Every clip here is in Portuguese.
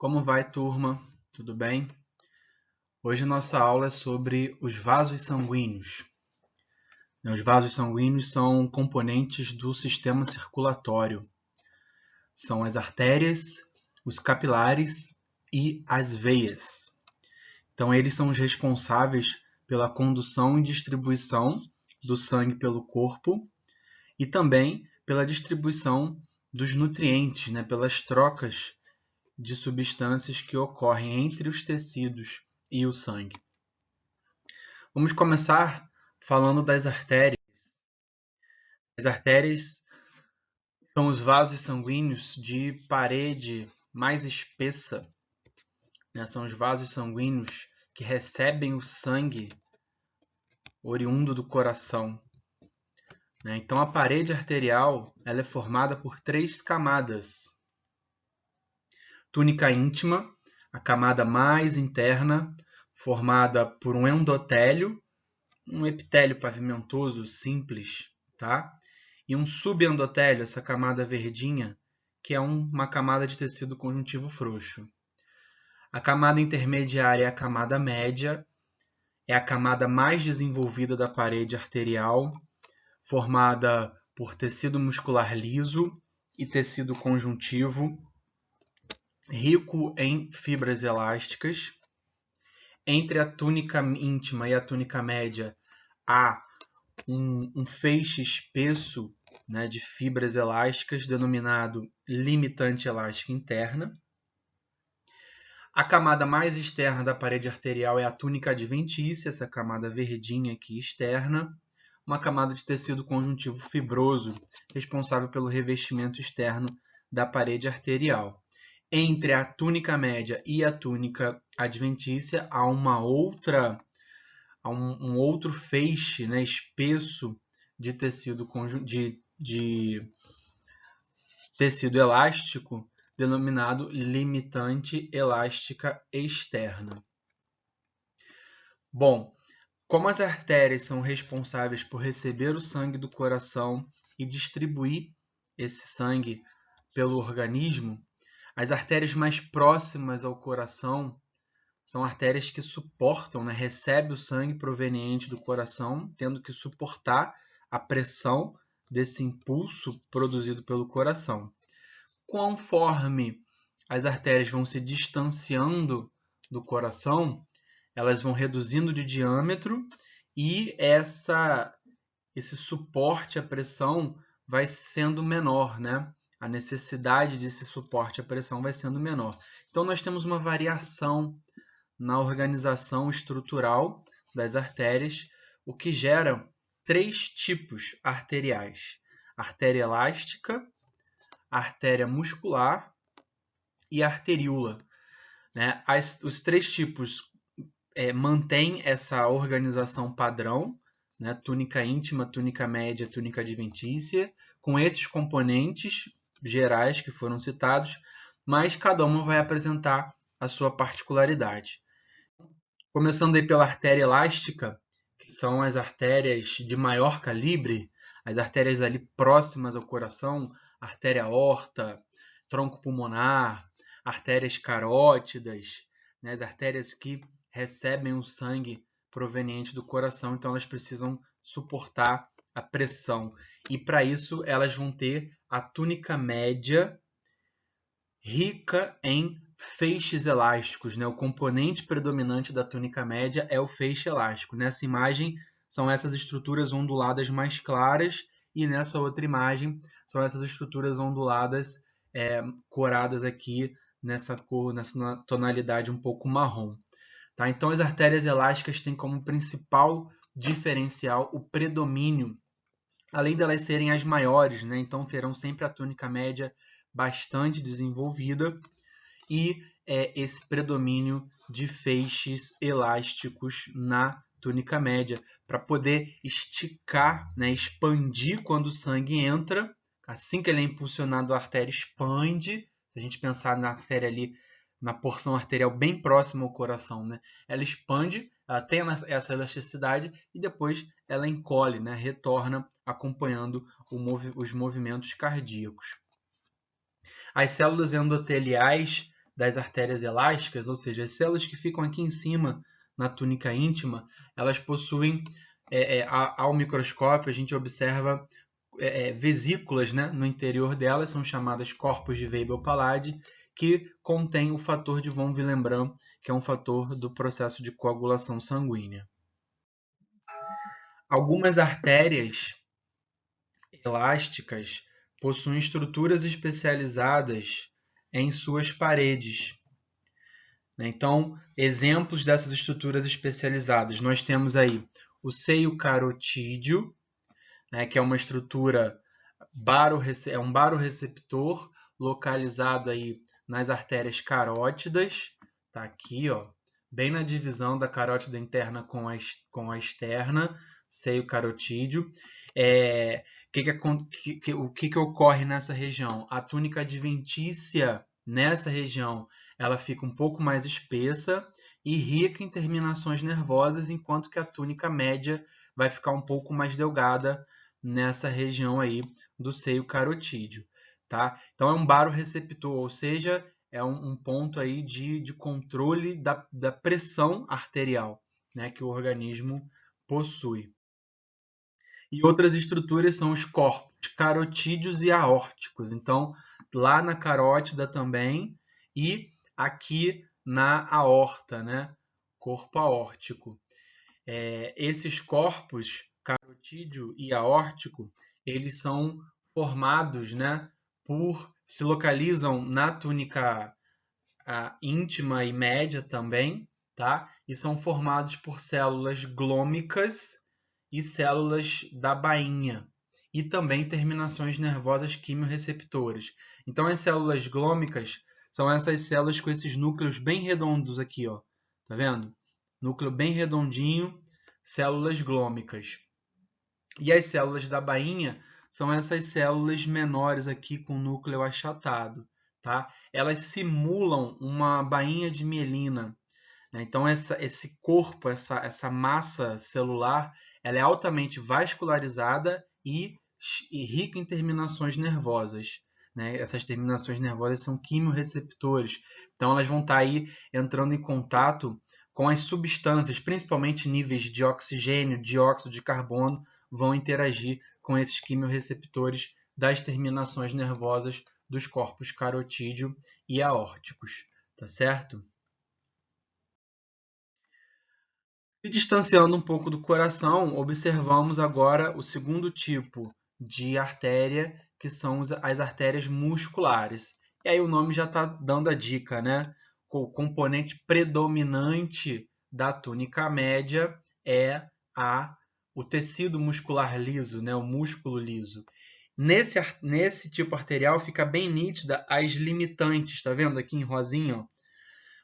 Como vai, turma? Tudo bem? Hoje nossa aula é sobre os vasos sanguíneos. Os vasos sanguíneos são componentes do sistema circulatório. São as artérias, os capilares e as veias. Então, eles são os responsáveis pela condução e distribuição do sangue pelo corpo e também pela distribuição dos nutrientes, pelas trocas de substâncias que ocorrem entre os tecidos e o sangue. Vamos começar falando das artérias. As artérias são os vasos sanguíneos de parede mais espessa, São os vasos sanguíneos que recebem o sangue oriundo do coração. Então, a parede arterial ela é formada por 3 camadas. Túnica íntima, a camada mais interna, formada por um endotélio, um epitélio pavimentoso simples, tá? E um subendotélio, essa camada verdinha, que é uma camada de tecido conjuntivo frouxo. A camada intermediária é a camada média, é a camada mais desenvolvida da parede arterial, formada por tecido muscular liso e tecido conjuntivo, rico em fibras elásticas. Entre a túnica íntima e a túnica média há um feixe espesso de fibras elásticas, denominado limitante elástica interna. A camada mais externa da parede arterial é a túnica adventícia, essa camada verdinha aqui externa, uma camada de tecido conjuntivo fibroso, responsável pelo revestimento externo da parede arterial. Entre a túnica média e a túnica adventícia há um outro feixe espesso de tecido elástico, denominado limitante elástica externa. Bom, como as artérias são responsáveis por receber o sangue do coração e distribuir esse sangue pelo organismo, as artérias mais próximas ao coração são artérias que suportam, recebem o sangue proveniente do coração, tendo que suportar a pressão desse impulso produzido pelo coração. Conforme as artérias vão se distanciando do coração, elas vão reduzindo de diâmetro e esse suporte à pressão vai sendo menor, A necessidade desse suporte à pressão vai sendo menor. Então, nós temos uma variação na organização estrutural das artérias, o que gera 3 tipos arteriais: artéria elástica, artéria muscular e arteríola. Os 3 tipos mantêm essa organização padrão, túnica íntima, túnica média, túnica adventícia, com esses componentes gerais que foram citados, mas cada uma vai apresentar a sua particularidade. Começando aí pela artéria elástica, que são as artérias de maior calibre, as artérias ali próximas ao coração, artéria aorta, tronco pulmonar, artérias carótidas, as artérias que recebem o sangue proveniente do coração, então elas precisam suportar a pressão. E para isso elas vão ter a túnica média rica em feixes elásticos. O componente predominante da túnica média é o feixe elástico. Nessa imagem são essas estruturas onduladas mais claras e nessa outra imagem são essas estruturas onduladas coradas aqui nessa cor, nessa tonalidade um pouco marrom. Tá? Então, as artérias elásticas têm como principal diferencial o predomínio, além de elas serem as maiores, então terão sempre a túnica média bastante desenvolvida e esse predomínio de feixes elásticos na túnica média, para poder esticar, expandir quando o sangue entra. Assim que ele é impulsionado, a artéria expande. Se a gente pensar na artéria ali, na porção arterial bem próxima ao coração, ela expande, ela tem essa elasticidade e depois ela encolhe, retorna acompanhando os movimentos cardíacos. As células endoteliais das artérias elásticas, ou seja, as células que ficam aqui em cima na túnica íntima, elas possuem, ao microscópio, a gente observa vesículas, né, no interior delas, são chamadas corpos de Weber-Palade, que contém o fator de von Willebrand, que é um fator do processo de coagulação sanguínea. Algumas artérias elásticas possuem estruturas especializadas em suas paredes. Então, exemplos dessas estruturas especializadas, nós temos aí o seio carotídeo, né, que é uma estrutura, é um baroreceptor localizado aí nas artérias carótidas, tá aqui, ó, bem na divisão da carótida interna com a externa, seio carotídeo. O que ocorre nessa região? A túnica adventícia nessa região ela fica um pouco mais espessa e rica em terminações nervosas, enquanto que a túnica média vai ficar um pouco mais delgada nessa região aí do seio carotídeo, tá? Então é um baroreceptor, ou seja, é um ponto aí de controle da pressão arterial, né, que o organismo possui. E outras estruturas são os corpos carotídeos e aórticos. Então, lá na carótida também e aqui na aorta, né? Corpo aórtico. Esses corpos, carotídeo e aórtico, eles são formados, né, se localizam na túnica íntima e média também, tá? E são formados por células glômicas e células da bainha, e também terminações nervosas quimiorreceptoras. Então, as células glômicas são essas células com esses núcleos bem redondos aqui, ó. Tá vendo? Núcleo bem redondinho, células glômicas. E as células da bainha são essas células menores aqui com núcleo achatado, tá? Elas simulam uma bainha de mielina. Então, esse corpo, essa massa celular, ela é altamente vascularizada e rica em terminações nervosas. Né? Essas terminações nervosas são quimiorreceptores. Então, elas vão estar aí entrando em contato com as substâncias, principalmente níveis de oxigênio, dióxido de carbono, vão interagir com esses quimiorreceptores das terminações nervosas dos corpos carotídeo e aórticos. Tá certo? Se distanciando um pouco do coração, observamos agora o segundo tipo de artéria, que são as artérias musculares. E aí o nome já está dando a dica, né? O componente predominante da túnica média é o tecido muscular liso, né? O músculo liso. Nesse tipo arterial fica bem nítida as limitantes, tá vendo aqui em rosinha, ó?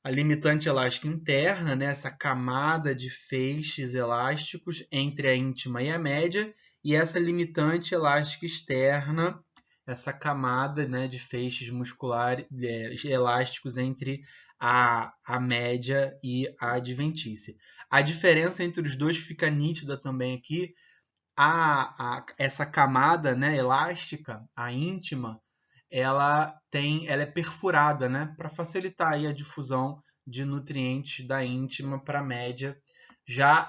A limitante elástica interna, né, essa camada de feixes elásticos entre a íntima e a média, e essa limitante elástica externa, essa camada, né, de feixes musculares elásticos entre a média e a adventícia. A diferença entre os dois fica nítida também aqui. Essa camada, né, elástica, a íntima, ela é perfurada, né, para facilitar aí a difusão de nutrientes da íntima para a média. Já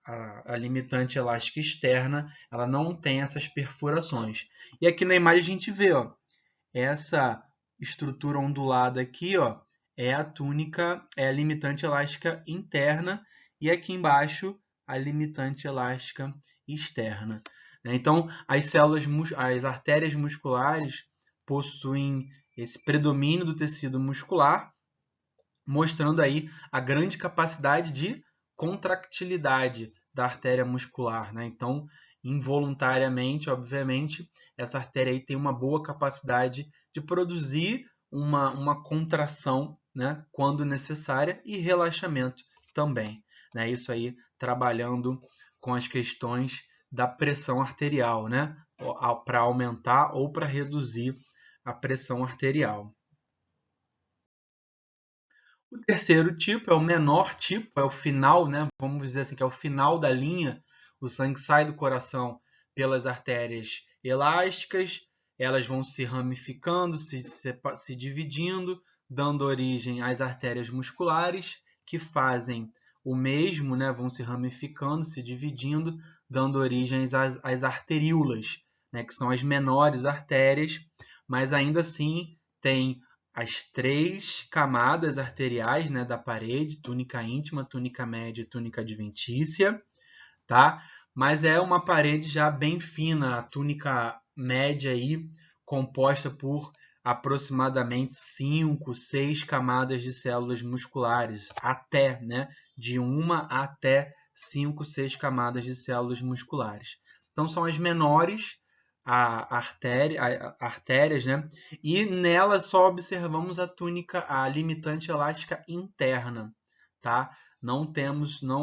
a limitante elástica externa, ela não tem essas perfurações. E aqui na imagem a gente vê, ó, essa estrutura ondulada aqui, ó, é a túnica, é a limitante elástica interna, e aqui embaixo a limitante elástica externa. Então, as artérias musculares possuem esse predomínio do tecido muscular, mostrando aí a grande capacidade de contractilidade da artéria muscular, né? Então, involuntariamente, obviamente, essa artéria aí tem uma boa capacidade de produzir uma contração, né, quando necessária, e relaxamento também, né? Isso aí trabalhando com as questões da pressão arterial, né? Para aumentar ou para reduzir a pressão arterial. O terceiro tipo é o menor tipo, é o final, né? Vamos dizer assim, que é o final da linha. O sangue sai do coração pelas artérias elásticas, elas vão se ramificando, se dividindo, dando origem às artérias musculares, que fazem o mesmo, né? Vão se ramificando, se dividindo, dando origem às arteríolas, né? Que são as menores artérias, mas ainda assim tem as 3 camadas arteriais, né, da parede, túnica íntima, túnica média e túnica adventícia, tá? Mas é uma parede já bem fina, a túnica média aí, composta por aproximadamente 5, 6 camadas de células musculares, até, né? De 1 até 5, 6 camadas de células musculares. Então, são as menores artérias, né? E nela só observamos a túnica, a limitante elástica interna, tá? Não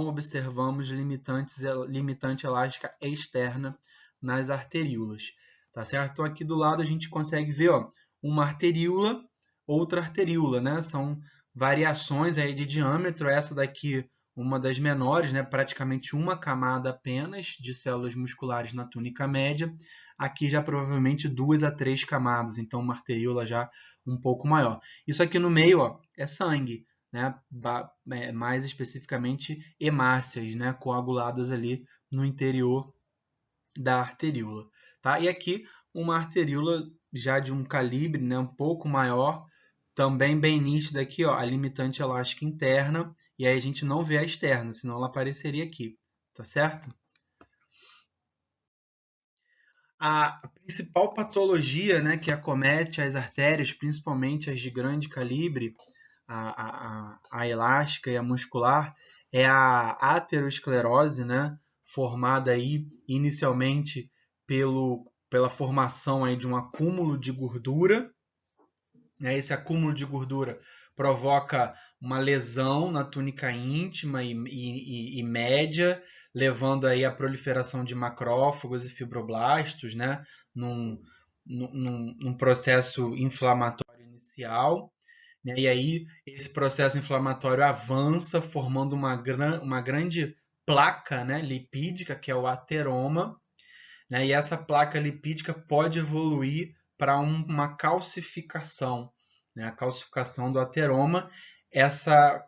observamos limitante elástica externa nas arteríolas, tá certo? Então aqui do lado a gente consegue ver, ó, uma arteríola, outra arteríola, né? São variações aí de diâmetro, essa daqui uma das menores, né? Praticamente uma camada apenas de células musculares na túnica média. Aqui já provavelmente 2 a 3 camadas, então uma arteríola já um pouco maior. Isso aqui no meio, ó, é sangue, né? Mais especificamente hemácias, né? Coaguladas ali no interior da arteríola, tá? E aqui uma arteríola já de um calibre, né, um pouco maior, também bem nítida aqui, ó, a limitante elástica interna, e aí a gente não vê a externa, senão ela apareceria aqui, tá certo? A principal patologia, né, que acomete as artérias, principalmente as de grande calibre, a elástica e a muscular, é a aterosclerose, né, formada aí inicialmente pela formação aí de um acúmulo de gordura, né? Esse acúmulo de gordura provoca uma lesão na túnica íntima e média, levando aí à proliferação de macrófagos e fibroblastos, né? Num processo inflamatório inicial. Né? E aí esse processo inflamatório avança, formando uma grande placa, né, lipídica, que é o ateroma, né? E essa placa lipídica pode evoluir para uma calcificação, né? A calcificação do ateroma. Essa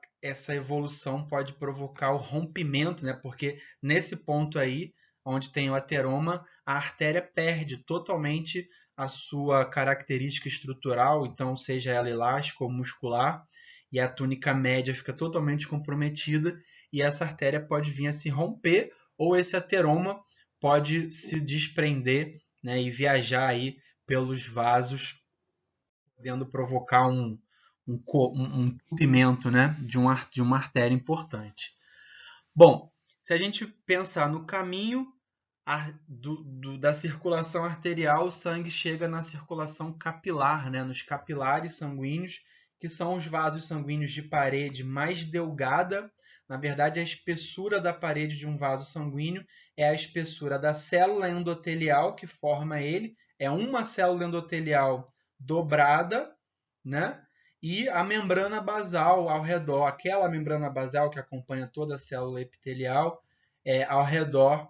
evolução pode provocar o rompimento, né? Porque nesse ponto aí, onde tem o ateroma, a artéria perde totalmente a sua característica estrutural, então seja ela elástica ou muscular, e a túnica média fica totalmente comprometida, e essa artéria pode vir a se romper, ou esse ateroma pode se desprender, né, e viajar aí pelos vasos, podendo provocar um entupimento, né, de uma artéria importante. Bom, se a gente pensar no caminho da circulação arterial, o sangue chega na circulação capilar, né, nos capilares sanguíneos, que são os vasos sanguíneos de parede mais delgada. Na verdade, a espessura da parede de um vaso sanguíneo é a espessura da célula endotelial que forma ele. É uma célula endotelial dobrada, né? E a membrana basal ao redor, aquela membrana basal que acompanha toda a célula epitelial, ao redor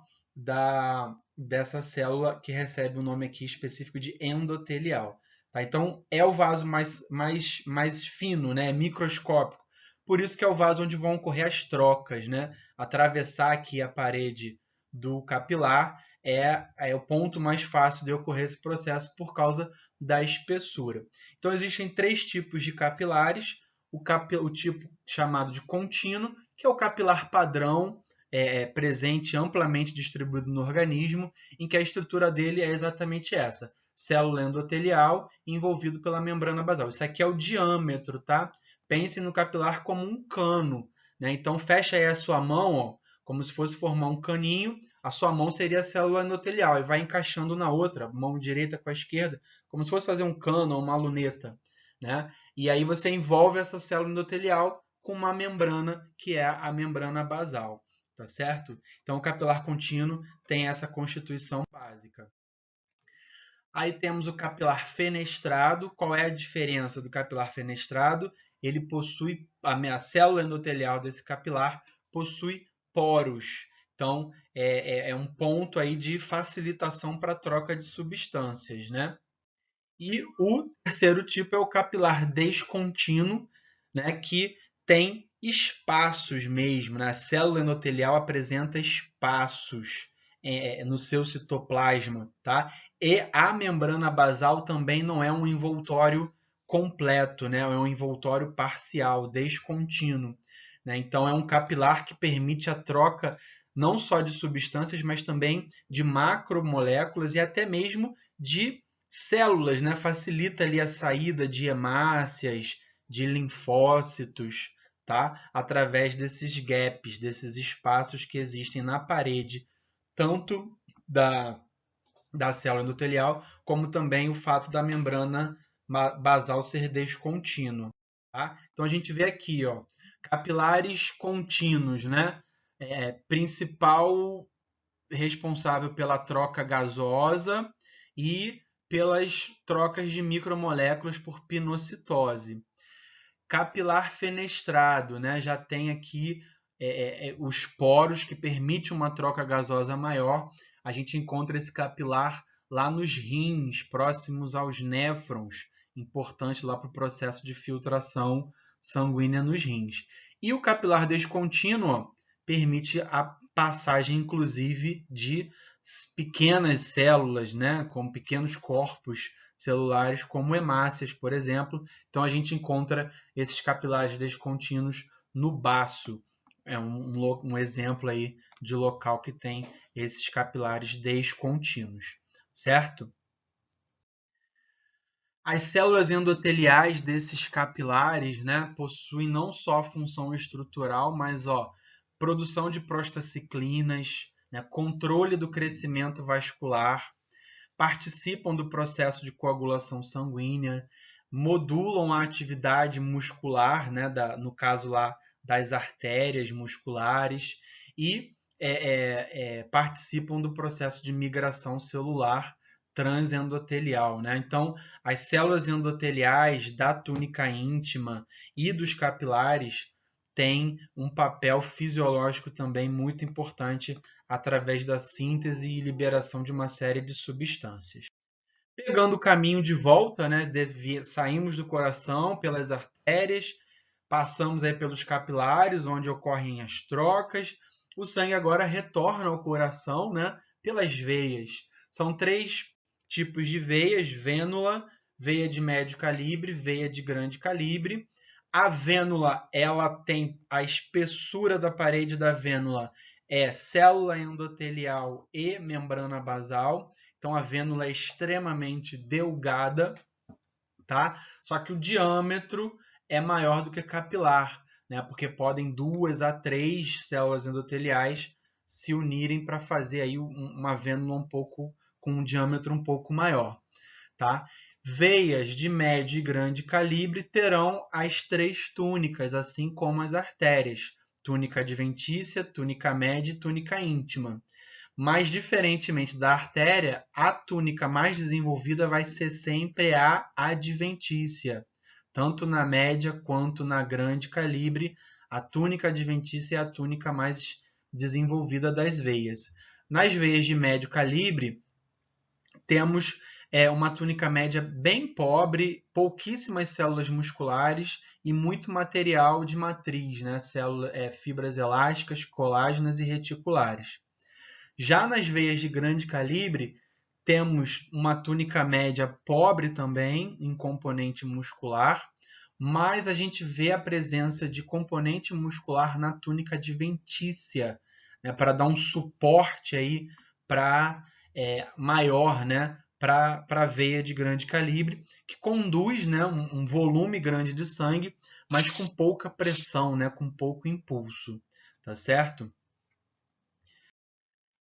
dessa célula que recebe o nome aqui específico de endotelial. Tá? Então, é o vaso mais fino, né? Microscópico. Por isso que é o vaso onde vão ocorrer as trocas, né? Atravessar aqui a parede do capilar é o ponto mais fácil de ocorrer esse processo por causa da espessura. Então, existem 3 tipos de capilares. O tipo chamado de contínuo, que é o capilar padrão, presente amplamente distribuído no organismo, em que a estrutura dele é exatamente essa: célula endotelial envolvido pela membrana basal. Isso aqui é o diâmetro, tá? Pense no capilar como um cano, né? Então fecha aí a sua mão, ó, como se fosse formar um caninho. A sua mão seria a célula endotelial e vai encaixando na outra, mão direita com a esquerda, como se fosse fazer um cano ou uma luneta, né? E aí você envolve essa célula endotelial com uma membrana que é a membrana basal, tá certo? Então o capilar contínuo tem essa constituição básica. Aí temos o capilar fenestrado. Qual é a diferença do capilar fenestrado? Ele possui, a célula endotelial desse capilar possui poros. Então, é um ponto aí de facilitação para a troca de substâncias, né? E o terceiro tipo é o capilar descontínuo, né, que tem espaços mesmo, né? A célula endotelial apresenta espaços no seu citoplasma, tá? E a membrana basal também não é um envoltório completo, né? É um envoltório parcial, descontínuo, né? Então é um capilar que permite a troca não só de substâncias, mas também de macromoléculas e até mesmo de células, né? Facilita ali a saída de hemácias, de linfócitos, tá? Através desses gaps, desses espaços que existem na parede, tanto da célula endotelial, como também o fato da membrana basal ser descontínua. Tá? Então a gente vê aqui, ó, capilares contínuos, né? Principal responsável pela troca gasosa e pelas trocas de micromoléculas por pinocitose. Capilar fenestrado, né? Já tem aqui os poros que permitem uma troca gasosa maior. A gente encontra esse capilar lá nos rins, próximos aos néfrons, importante lá para o processo de filtração sanguínea nos rins. E o capilar descontínuo permite a passagem, inclusive, de pequenas células, né, como pequenos corpos celulares, como hemácias, por exemplo. Então, a gente encontra esses capilares descontínuos no baço. É um exemplo aí de local que tem esses capilares descontínuos, certo? As células endoteliais desses capilares, né, possuem não só função estrutural, mas produção de prostaciclinas, né, controle do crescimento vascular, participam do processo de coagulação sanguínea, modulam a atividade muscular, né, no caso lá das artérias musculares, e participam do processo de migração celular transendotelial, né? Então, as células endoteliais da túnica íntima e dos capilares têm um papel fisiológico também muito importante através da síntese e liberação de uma série de substâncias. Pegando o caminho de volta, né, saímos do coração pelas artérias, passamos aí pelos capilares, onde ocorrem as trocas. O sangue agora retorna ao coração, né, pelas veias. São 3 tipos de veias: vênula, veia de médio calibre, veia de grande calibre. A vênula, ela tem a espessura da parede da vênula é célula endotelial e membrana basal. Então a vênula é extremamente delgada, tá? Só que o diâmetro é maior do que capilar, né? Porque podem 2 a 3 células endoteliais se unirem para fazer aí uma vênula com um diâmetro um pouco maior, tá? Veias de médio e grande calibre terão as 3 túnicas, assim como as artérias: túnica adventícia, túnica média e túnica íntima. Mas, diferentemente da artéria, a túnica mais desenvolvida vai ser sempre a adventícia. Tanto na média quanto na grande calibre, a túnica adventícia é a túnica mais desenvolvida das veias. Nas veias de médio calibre, temos uma túnica média bem pobre, pouquíssimas células musculares e muito material de matriz, né? Fibras elásticas, colágenas e reticulares. Já nas veias de grande calibre, temos uma túnica média pobre também em componente muscular, mas a gente vê a presença de componente muscular na túnica adventícia, né, para dar um suporte aí maior, né, para a veia de grande calibre, que conduz, né, um volume grande de sangue, mas com pouca pressão, né, com pouco impulso, tá certo?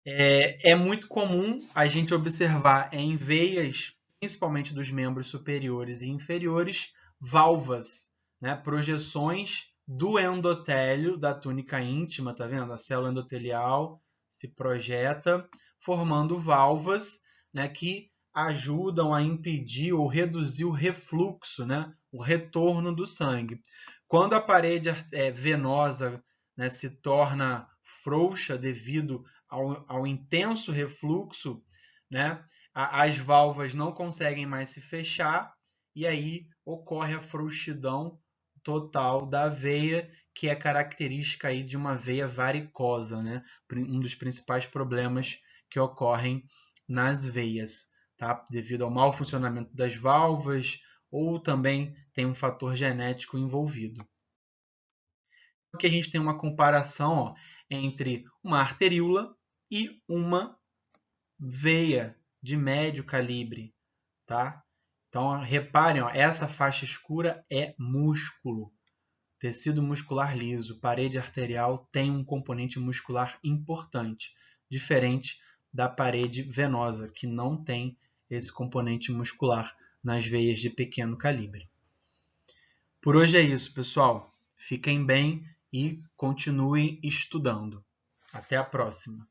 É muito comum a gente observar em veias, principalmente dos membros superiores e inferiores, valvas, né? Projeções do endotélio da túnica íntima, tá vendo? A célula endotelial se projeta, formando valvas, né, que ajudam a impedir ou reduzir o refluxo, né, o retorno do sangue. Quando a parede venosa, né, se torna frouxa devido ao intenso refluxo, né, as válvulas não conseguem mais se fechar e aí ocorre a frouxidão total da veia, que é característica aí de uma veia varicosa, né? Um dos principais problemas que ocorrem nas veias, tá? Devido ao mau funcionamento das válvulas ou também tem um fator genético envolvido. Aqui a gente tem uma comparação, ó, entre uma arteríola e uma veia de médio calibre, tá? Então, reparem, ó, essa faixa escura é músculo, tecido muscular liso, parede arterial tem um componente muscular importante, diferente da parede venosa, que não tem esse componente muscular nas veias de pequeno calibre. Por hoje é isso, pessoal. Fiquem bem e continuem estudando. Até a próxima!